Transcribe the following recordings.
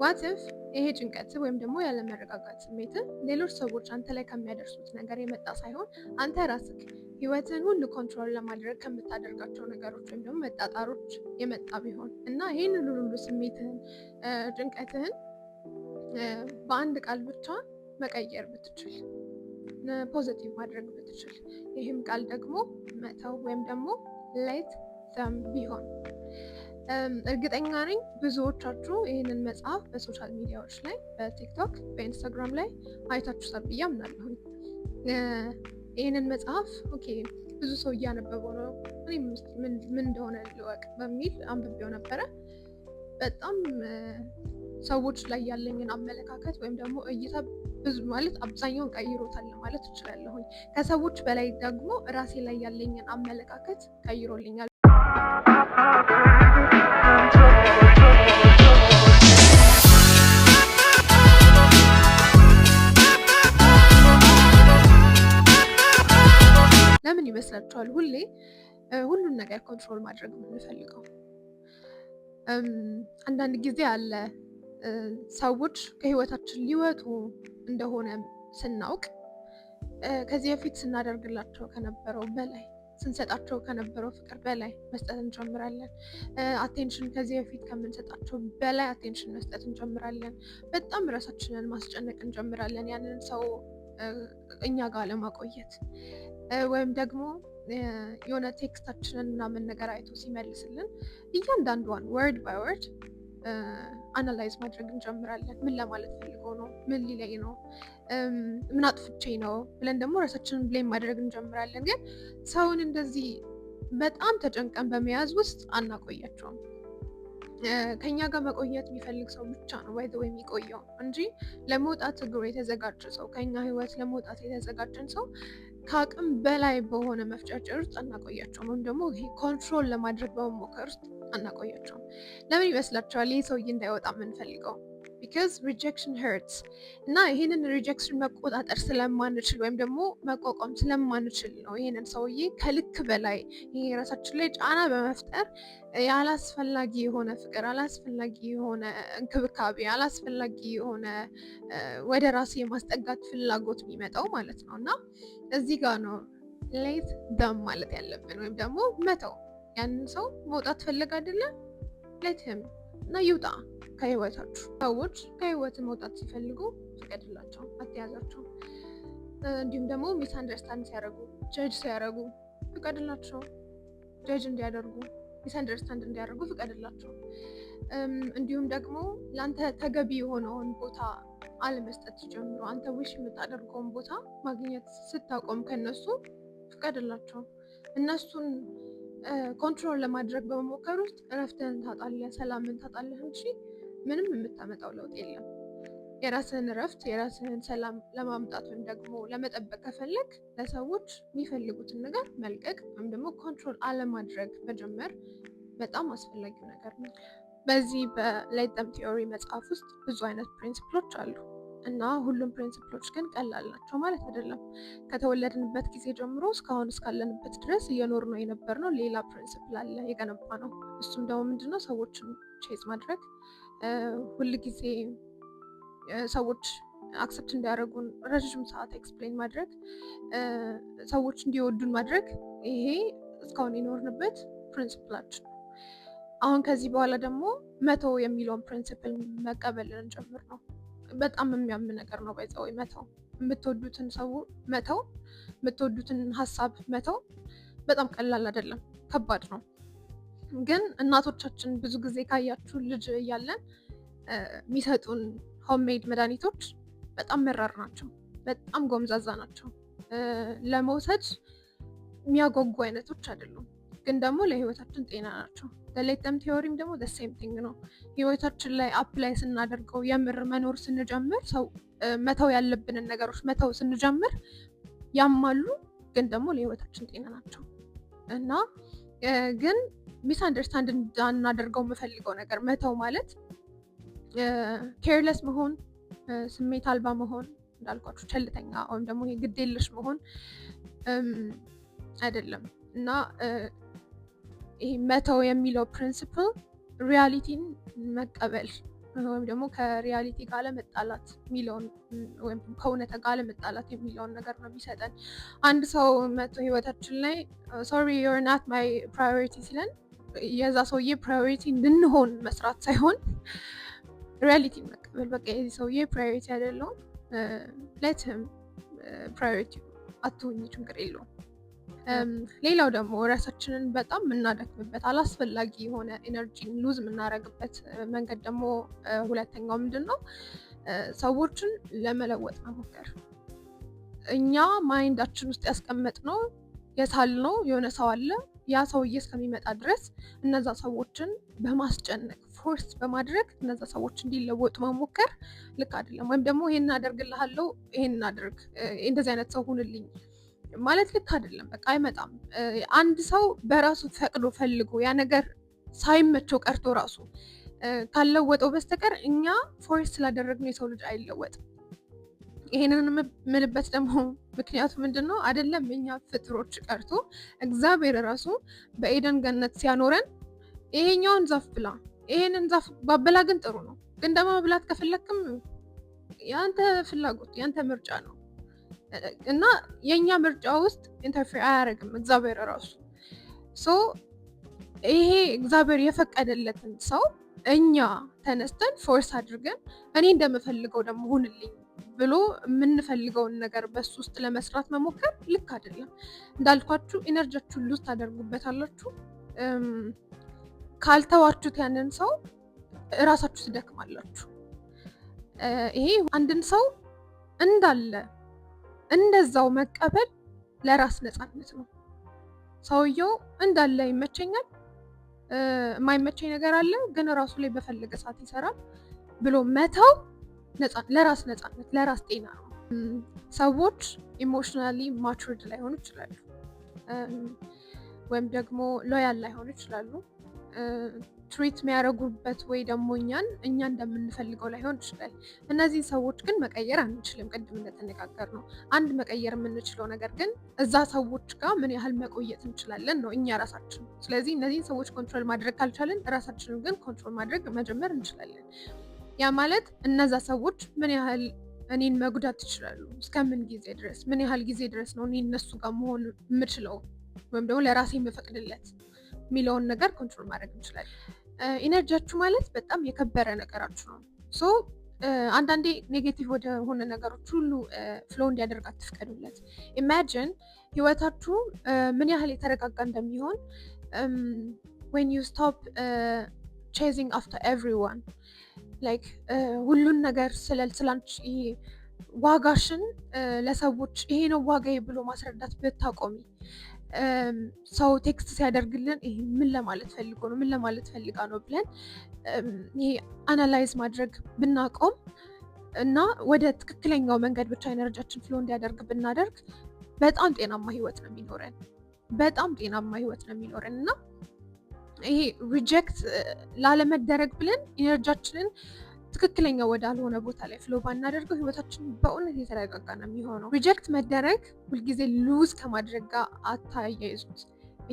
ዋት ኢፍ ይሄ ጭንቀት ወይም ደግሞ ያለመረጋጋት ስሜት ሌሎች ሰዎች አንተ ላይ ከሚያደርሱት ነገር የመጣ ሳይሆን አንተ ራስህ ህይወትን ሁሉ ኮንትሮል ለማድረግ ከምታደርጋቸው ነገሮች ወይም ደግሞ መጣጣሮች የመጣ ቢሆን እና ይህንን ሁሉ ስሜትህን ጭንቀትህን በአንድ ቃል ብቻ መቀየር ብትችል፣ ፖዚቲቭ ማድረግ ብትችል፣ ይህም ቃል ደግሞ መተው ወይም ደግሞ ሌት ዘም ቢሆን። እርግጠኛ ነኝ ብዙዎቻችሁ ይህንን መጽሐፍ በሶሻል ሚዲያዎች ላይ በቲክቶክ በኢንስታግራም ላይ አይታችሁታል ብዬ አምናለሁኝ። ይህንን መጽሐፍ ኦኬ ብዙ ሰው እያነበበው ነው፣ እኔም ምን እንደሆነ ልወቅ በሚል አንብቤው ነበረ። በጣም ሰዎች ላይ ያለኝን አመለካከት ወይም ደግሞ እይታ ብዙ ማለት አብዛኛውን ቀይሮታል ማለት እችላለሁኝ። ከሰዎች በላይ ደግሞ ራሴ ላይ ያለኝን አመለካከት ቀይሮልኛል። ለምን ይመስላችኋል ሁሌ ሁሉን ነገር ኮንትሮል ማድረግ የምንፈልገው? አንዳንድ ጊዜ አለ ሰዎች ከህይወታችን ሊወጡ እንደሆነ ስናውቅ ከዚህ በፊት ስናደርግላቸው ከነበረው በላይ ስንሰጣቸው ከነበረው ፍቅር በላይ መስጠት እንጀምራለን። አቴንሽን ከዚህ በፊት ከምንሰጣቸው በላይ አቴንሽን መስጠት እንጀምራለን። በጣም ራሳችንን ማስጨነቅ እንጀምራለን ያንን ሰው እኛ ጋር ለማቆየት ወይም ደግሞ የሆነ ቴክስታችንን ምናምን ነገር አይቶ ሲመልስልን እያንዳንዷን ወርድ ባይ ወርድ አናላይዝ ማድረግ እንጀምራለን። ምን ለማለት ፈልጎ ነው? ምን ሊለይ ነው? ምን አጥፍቼ ነው ብለን ደግሞ ራሳችንን ብሌም ማድረግ እንጀምራለን። ግን ሰውን እንደዚህ በጣም ተጨንቀን በመያዝ ውስጥ አናቆያቸውም። ከኛ ጋር መቆየት የሚፈልግ ሰው ብቻ ነው ባይዘው የሚቆየው እንጂ ለመውጣት እግሩ የተዘጋጀ ሰው ከኛ ህይወት ለመውጣት የተዘጋጀን ሰው ከአቅም በላይ በሆነ መፍጨርጨር ውስጥ አናቆያቸውም። ወይም ደግሞ ይሄ ኮንትሮል ለማድረግ በመሞከር ውስጥ አናቆያቸውም። ለምን ይመስላችኋል ይህ ሰውዬ እንዳይወጣ የምንፈልገው? ቢካዝ ሪጀክሽን ሄርትስ እና ይህንን ሪጀክሽን መቆጣጠር ስለማንችል ወይም ደግሞ መቋቋም ስለማንችል ነው ይህንን ሰውዬ ከልክ በላይ ይሄ ራሳችን ላይ ጫና በመፍጠር ያላስፈላጊ የሆነ ፍቅር፣ አላስፈላጊ የሆነ እንክብካቤ፣ አላስፈላጊ የሆነ ወደ ራስ የማስጠጋት ፍላጎት የሚመጣው ማለት ነው። እና እዚህ ጋር ነው ሌት ደም ማለት ያለብን ወይም ደግሞ መተው። ያንን ሰው መውጣት ፈልግ አይደለም ሌት ሂም እና ይውጣ ከህይወታችሁ። ሰዎች ከህይወት መውጣት ሲፈልጉ ፍቀድላቸው፣ አትያዛቸው። እንዲሁም ደግሞ ሚስ አንደርስታንድ ሲያደርጉ፣ ጀጅ ሲያደርጉ ፍቀድላቸው። ጀጅ እንዲያደርጉ፣ ሚስ አንደርስታንድ እንዲያደርጉ ፍቀድላቸው። እንዲሁም ደግሞ ለአንተ ተገቢ የሆነውን ቦታ አለመስጠት ሲጀምሩ፣ አንተ ዊሽ የምታደርገውን ቦታ ማግኘት ስታቆም ከነሱ ፍቀድላቸው። እነሱን ኮንትሮል ለማድረግ በመሞከር ውስጥ እረፍትህን ታጣለህ፣ ሰላምን ታጣለህ እንጂ ምንም የምታመጣው ለውጥ የለም። የራስህን እረፍት የራስህን ሰላም ለማምጣት ወይም ደግሞ ለመጠበቅ ከፈለግ ለሰዎች የሚፈልጉትን ነገር መልቀቅ ወይም ደግሞ ኮንትሮል አለማድረግ መጀመር በጣም አስፈላጊው ነገር ነው። በዚህ በሌት ዘም ቲዮሪ መጽሐፍ ውስጥ ብዙ አይነት ፕሪንሲፕሎች አሉ እና ሁሉም ፕሪንሲፕሎች ግን ቀላል ናቸው ማለት አይደለም። ከተወለድንበት ጊዜ ጀምሮ እስካሁን እስካለንበት ድረስ እየኖር ነው የነበርነው ሌላ ፕሪንሲፕል አለ የገነባ ነው። እሱም ደግሞ ምንድነው? ሰዎችን ቼዝ ማድረግ፣ ሁል ጊዜ ሰዎች አክሰፕት እንዲያደርጉን ረዥም ሰዓት ኤክስፕሌን ማድረግ፣ ሰዎች እንዲወዱን ማድረግ። ይሄ እስካሁን የኖርንበት ፕሪንሲፕላችን ነው። አሁን ከዚህ በኋላ ደግሞ መተው የሚለውን ፕሪንሲፕል መቀበል እንጀምር ነው። በጣም የሚያም ነገር ነው። ባይዘው መተው፣ የምትወዱትን ሰው መተው፣ የምትወዱትን ሀሳብ መተው በጣም ቀላል አይደለም፣ ከባድ ነው። ግን እናቶቻችን ብዙ ጊዜ ካያችሁ ልጅ እያለን የሚሰጡን ሆምሜድ መድኃኒቶች በጣም መራር ናቸው፣ በጣም ጎምዛዛ ናቸው። ለመውሰድ የሚያጓጉ አይነቶች አይደሉም፣ ግን ደግሞ ለህይወታችን ጤና ናቸው። ሌት ዘም ቲዮሪም ደግሞ ሴም ቲንግ ነው። ህይወታችን ላይ አፕላይ ስናደርገው የምር መኖር ስንጀምር ሰው መተው ያለብንን ነገሮች መተው ስንጀምር ያማሉ፣ ግን ደግሞ ለህይወታችን ጤና ናቸው። እና ግን ሚስ አንደርስታንድ እንዳናደርገው የምፈልገው ነገር መተው ማለት ኬርለስ መሆን፣ ስሜት አልባ መሆን፣ እንዳልኳችሁ ቸልተኛ ወይም ደግሞ ግዴለሽ መሆን አይደለም። እና ይሄ መተው የሚለው ፕሪንሲፕል ሪያሊቲን መቀበል ወይም ደግሞ ከሪያሊቲ ጋር ለመጣላት የሚለውን ወይም ከእውነታ ጋር ለመጣላት የሚለውን ነገር ነው የሚሰጠን። አንድ ሰው መቶ ህይወታችን ላይ ሶሪ ዩር ናት ማይ ፕራዮሪቲ ሲለን የዛ ሰውዬ ፕራዮሪቲ እንድንሆን መስራት ሳይሆን ሪያሊቲ መቀበል። በቃ የዚህ ሰውዬ ፕራዮሪቲ አይደለውም፣ ሌትም ፕራዮሪቲ አትሆኝ፣ ችግር የለውም። ሌላው ደግሞ ራሳችንን በጣም የምናደክምበት አላስፈላጊ የሆነ ኤነርጂን ሉዝ የምናደርግበት መንገድ ደግሞ ሁለተኛው ምንድን ነው? ሰዎችን ለመለወጥ መሞከር። እኛ ማይንዳችን ውስጥ ያስቀመጥነው የሳልነው የሆነ ሰው አለ። ያ ሰውዬ እስከሚመጣ ድረስ እነዛ ሰዎችን በማስጨነቅ ፎርስ በማድረግ እነዛ ሰዎች እንዲለወጡ መሞከር ልክ አይደለም። ወይም ደግሞ ይሄን አደርግልሃለሁ፣ ይሄን አድርግ፣ እንደዚህ አይነት ሰው ሁንልኝ ማለት ልክ አይደለም። በቃ አይመጣም። አንድ ሰው በራሱ ፈቅዶ ፈልጎ ያ ነገር ሳይመቸው ቀርቶ ራሱ ካልለወጠው በስተቀር እኛ ፎርስ ስላደረግነው የሰው ልጅ አይለወጥም። ይሄንን የምልበት ደግሞ ምክንያቱ ምንድን ነው? አይደለም እኛ ፍጥሮች ቀርቶ እግዚአብሔር ራሱ በኤደን ገነት ሲያኖረን ይሄኛውን ዛፍ ብላ፣ ይሄንን ዛፍ ባበላ ግን ጥሩ ነው፣ ግን ደግሞ መብላት ከፈለክም ያንተ ፍላጎት ያንተ ምርጫ ነው እና የኛ ምርጫ ውስጥ ኢንተርፌር አያደርግም እግዚአብሔር ራሱ። ሶ ይሄ እግዚአብሔር የፈቀደለትን ሰው እኛ ተነስተን ፎርስ አድርገን እኔ እንደምፈልገው ደግሞ ሁንልኝ ብሎ የምንፈልገውን ነገር በሱ ውስጥ ለመስራት መሞከር ልክ አይደለም። እንዳልኳችሁ ኢነርጂያችሁን ሉዝ ታደርጉበታላችሁ። ካልተዋችሁት ያንን ሰው እራሳችሁ ትደክማላችሁ። ይሄ አንድን ሰው እንዳለ እንደዛው መቀበል ለራስ ነፃነት ነው። ሰውየው እንዳለ ይመቸኛል፣ የማይመቸኝ ነገር አለ ግን ራሱ ላይ በፈለገ ሰዓት ይሰራል ብሎ መተው ለራስ ነፃነት፣ ለራስ ጤና ነው። ሰዎች ኢሞሽናሊ ማቹርድ ላይሆኑ ይችላሉ፣ ወይም ደግሞ ሎያል ላይሆኑ ይችላሉ። ትሪት የሚያደርጉበት ወይ ደግሞ እኛ እንደምንፈልገው ላይሆን ይችላል። እነዚህ ሰዎች ግን መቀየር አንችልም። ቅድም እንደተነጋገር ነው አንድ መቀየር የምንችለው ነገር ግን እዛ ሰዎች ጋር ምን ያህል መቆየት እንችላለን ነው እኛ ራሳችን። ስለዚህ እነዚህን ሰዎች ኮንትሮል ማድረግ ካልቻለን ራሳችንን ግን ኮንትሮል ማድረግ መጀመር እንችላለን። ያ ማለት እነዛ ሰዎች ምን ያህል እኔን መጉዳት ይችላሉ፣ እስከምን ጊዜ ድረስ፣ ምን ያህል ጊዜ ድረስ ነው እኔ እነሱ ጋር መሆን የምችለው ወይም ደግሞ ለራሴ የምፈቅድለት የሚለውን ነገር ኮንትሮል ማድረግ እንችላለን። ኢነርጂያችሁ ማለት በጣም የከበረ ነገራችሁ ነው። ሶ አንዳንዴ ኔጌቲቭ ወደ ሆነ ነገሮች ሁሉ ፍሎ እንዲያደርግ አትፍቀዱለት። ኢማጂን ህይወታችሁ ምን ያህል የተረጋጋ እንደሚሆን when you stop chasing after everyone like ሁሉን ነገር ስላንቺ ዋጋሽን ለሰዎች ይሄ ነው ዋጋዬ ብሎ ማስረዳት ብታቆሚ፣ ሰው ቴክስት ሲያደርግልን ይሄ ምን ለማለት ፈልጎ ነው፣ ምን ለማለት ፈልጋ ነው ብለን ይሄ አናላይዝ ማድረግ ብናቆም እና ወደ ትክክለኛው መንገድ ብቻ ኤነርጂያችን ፍሎ እንዲያደርግ ብናደርግ በጣም ጤናማ ህይወት ነው የሚኖረን፣ በጣም ጤናማ ህይወት ነው የሚኖረን። እና ይሄ ሪጀክት ላለመደረግ ብለን ኤነርጂያችንን ትክክለኛ ወዳልሆነ ቦታ ላይ ፍሎ ባናደርገው ህይወታችን በእውነት የተረጋጋ ነው የሚሆነው። ሪጀክት መደረግ ሁልጊዜ ሉዝ ከማድረግ ጋር አታያይዙት።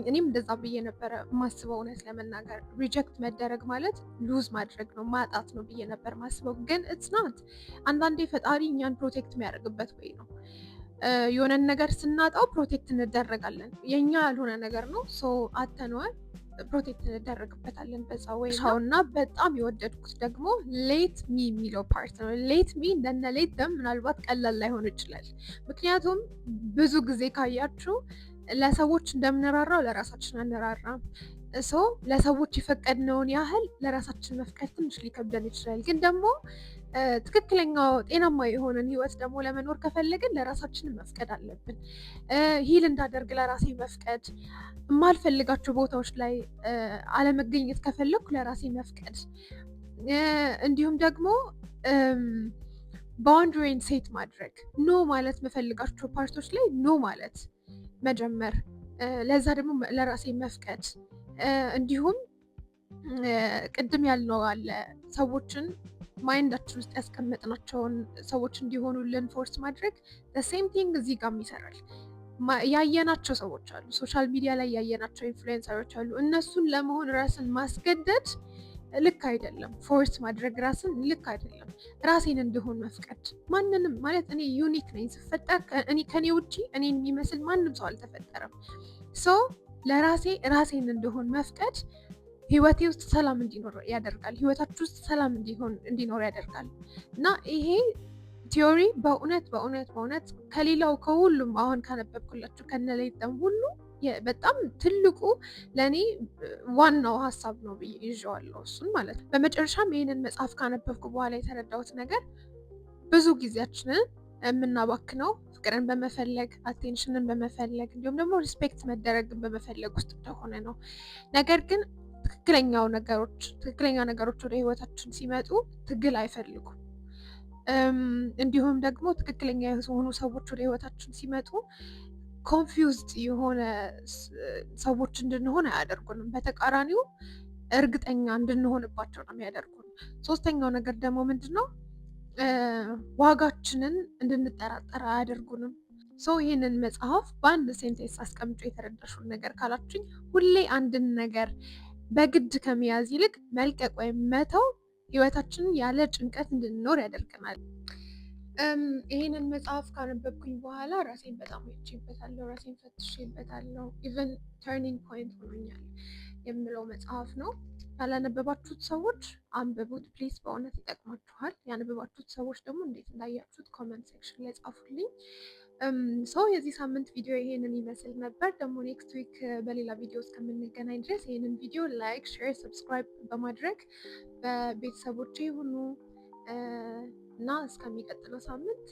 እኔም እንደዛ ብዬ ነበረ ማስበው። እውነት ለመናገር ሪጀክት መደረግ ማለት ሉዝ ማድረግ ነው፣ ማጣት ነው ብዬ ነበር ማስበው። ግን ኢትስ ናት። አንዳንዴ ፈጣሪ እኛን ፕሮቴክት የሚያደርግበት ወይ ነው። የሆነን ነገር ስናጣው ፕሮቴክት እንደረጋለን። የኛ ያልሆነ ነገር ነው፣ ሶ አተነዋል፣ ፕሮቴክት እንደረግበታለን በዛ ወይ ነው። እና በጣም የወደድኩት ደግሞ ሌት ሚ የሚለው ፓርት ነው። ሌት ሚ እንደነ ሌት ደም ምናልባት ቀላል ላይሆን ይችላል። ምክንያቱም ብዙ ጊዜ ካያችሁ ለሰዎች እንደምንራራው ለራሳችን አንራራም። ሶ ለሰዎች የፈቀድነውን ያህል ለራሳችን መፍቀድ ትንሽ ሊከብደን ይችላል። ግን ደግሞ ትክክለኛው ጤናማ የሆነን ህይወት ደግሞ ለመኖር ከፈለግን ለራሳችን መፍቀድ አለብን። ሂል እንዳደርግ ለራሴ መፍቀድ፣ የማልፈልጋቸው ቦታዎች ላይ አለመገኘት ከፈለግኩ ለራሴ መፍቀድ፣ እንዲሁም ደግሞ ባውንደሪን ሴት ማድረግ፣ ኖ ማለት መፈልጋቸው ፓርቶች ላይ ኖ ማለት መጀመር፣ ለዛ ደግሞ ለራሴ መፍቀድ። እንዲሁም ቅድም ያልነው አለ ሰዎችን ማይንዳችን ውስጥ ያስቀመጥናቸውን ሰዎች እንዲሆኑልን ፎርስ ማድረግ ሴም ቲንግ እዚህ ጋርም ይሰራል። ያየናቸው ሰዎች አሉ፣ ሶሻል ሚዲያ ላይ ያየናቸው ኢንፍሉዌንሰሮች አሉ። እነሱን ለመሆን ራስን ማስገደድ ልክ አይደለም። ፎርስ ማድረግ ራስን ልክ አይደለም። ራሴን እንድሆን መፍቀድ። ማንንም ማለት እኔ ዩኒክ ነኝ ስፈጠር፣ ከኔ ውጪ እኔን የሚመስል ማንም ሰው አልተፈጠረም። ሶ ለራሴ ራሴን እንድሆን መፍቀድ ህይወቴ ውስጥ ሰላም እንዲኖር ያደርጋል። ህይወታችሁ ውስጥ ሰላም እንዲኖር ያደርጋል። እና ይሄ ቲዮሪ በእውነት ከሌላው ከሁሉም አሁን ካነበብኩላችሁ ከነሌጠም ሁሉ በጣም ትልቁ ለእኔ ዋናው ሀሳብ ነው ብዬ ይዤዋለሁ እሱን ማለት ነው። በመጨረሻም ይህንን መጽሐፍ ካነበብኩ በኋላ የተረዳሁት ነገር ብዙ ጊዜያችንን የምናባክነው ፍቅርን በመፈለግ አቴንሽንን በመፈለግ እንዲሁም ደግሞ ሪስፔክት መደረግን በመፈለግ ውስጥ እንደሆነ ነው። ነገር ግን ትክክለኛ ነገሮች ወደ ህይወታችን ሲመጡ ትግል አይፈልጉም። እንዲሁም ደግሞ ትክክለኛ የሆኑ ሰዎች ወደ ህይወታችን ሲመጡ ኮንፊውዝድ የሆነ ሰዎች እንድንሆን አያደርጉንም። በተቃራኒው እርግጠኛ እንድንሆንባቸው ነው የሚያደርጉን። ሶስተኛው ነገር ደግሞ ምንድነው? ዋጋችንን እንድንጠራጠር አያደርጉንም። ይህንን መጽሐፍ በአንድ ሴንቴንስ አስቀምጦ የተረዳሽውን ነገር ካላችሁኝ፣ ሁሌ አንድን ነገር በግድ ከመያዝ ይልቅ መልቀቅ ወይም መተው ህይወታችንን ያለ ጭንቀት እንድንኖር ያደርገናል። ይህንን መጽሐፍ ካነበብኩኝ በኋላ ራሴን በጣም አይቼበታለሁ፣ ራሴን ፈትሼበታለሁ። ኢቨን ተርኒንግ ፖይንት ሆኖኛል የምለው መጽሐፍ ነው። ያላነበባችሁት ሰዎች አንብቡት ፕሊዝ፣ በእውነት ይጠቅማችኋል። ያነበባችሁት ሰዎች ደግሞ እንዴት እንዳያችሁት ኮመንት ሴክሽን ላይ ጻፉልኝ። የዚህ ሳምንት ቪዲዮ ይሄንን ይመስል ነበር። ደግሞ ኔክስት ዊክ በሌላ ቪዲዮ እስከምንገናኝ ድረስ ይህንን ቪዲዮ ላይክ፣ ሼር፣ ሰብስክራይብ በማድረግ በቤተሰቦቼ ሁኑ እና እስከሚቀጥለው ሳምንት